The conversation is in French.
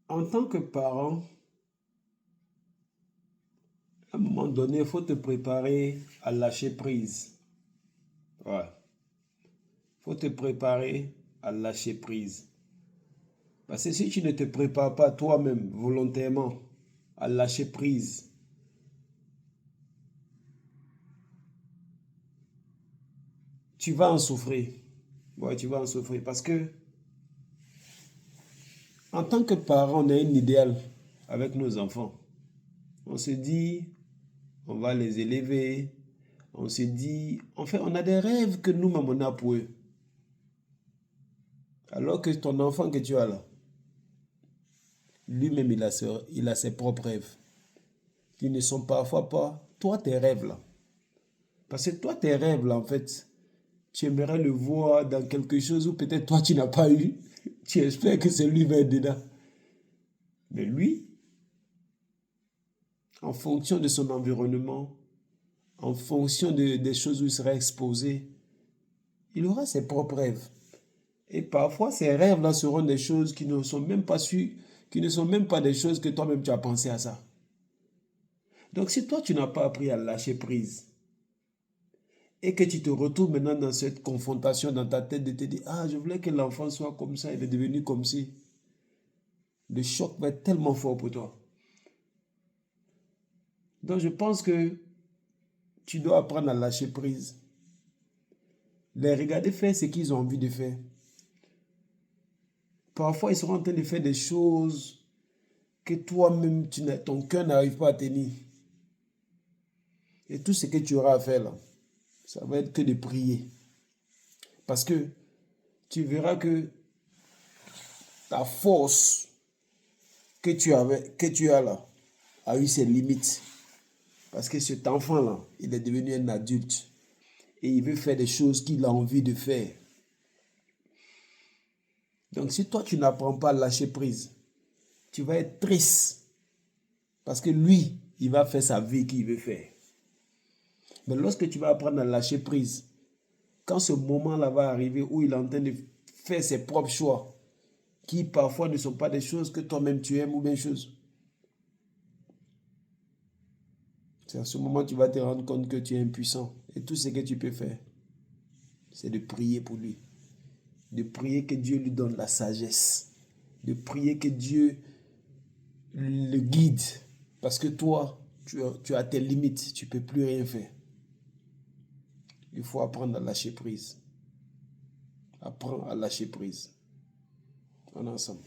En tant que parent, à un moment donné, il faut te préparer à lâcher prise. Ouais. Il faut te préparer à lâcher prise. Parce que si tu ne te prépares pas toi-même volontairement à lâcher prise, tu vas en souffrir. Ouais, tu vas en souffrir. Parce que, en tant que parent, on a un idéal avec nos enfants. On se dit, on va les élever. On se dit, en fait, on a des rêves que nous-mêmes on a pour eux. Alors que ton enfant que tu as là, lui-même, il a ses propres rêves. Qui ne sont parfois pas, toi, tes rêves là. Parce que toi, tes rêves là, en fait, tu aimerais le voir dans quelque chose où peut-être toi, tu n'as pas eu. Tu espères que c'est lui va être dedans. Mais lui, en fonction de son environnement, en fonction des choses où il sera exposé, il aura ses propres rêves. Et parfois, ces rêves-là seront des choses qui ne sont même pas sûres, qui ne sont même pas des choses que toi-même tu as pensé à ça. Donc, si toi, tu n'as pas appris à lâcher prise et que tu te retrouves maintenant dans cette confrontation dans ta tête de te dire, ah, je voulais que l'enfant soit comme ça, il est devenu comme si, le choc va être tellement fort pour toi. Donc, je pense que tu dois apprendre à lâcher prise. Les regarder faire ce qu'ils ont envie de faire. Parfois, ils seront en train de faire des choses que toi-même, ton cœur n'arrive pas à tenir. Et tout ce que tu auras à faire là, ça va être que de prier. Parce que tu verras que ta force que tu as là a eu ses limites. Parce que cet enfant-là, il est devenu un adulte. Et il veut faire des choses qu'il a envie de faire. Donc si toi, tu n'apprends pas à lâcher prise, tu vas être triste. Parce que lui, il va faire sa vie qu'il veut faire. Mais lorsque tu vas apprendre à lâcher prise, quand ce moment-là va arriver où il est en train de faire ses propres choix, qui parfois ne sont pas des choses que toi-même tu aimes ou des choses, c'est à ce moment que tu vas te rendre compte que tu es impuissant. Et tout ce que tu peux faire, c'est de prier pour lui. De prier que Dieu lui donne la sagesse. De prier que Dieu le guide. Parce que toi, tu as tes limites. Tu ne peux plus rien faire. Il faut apprendre à lâcher prise. Apprends à lâcher prise. On est ensemble.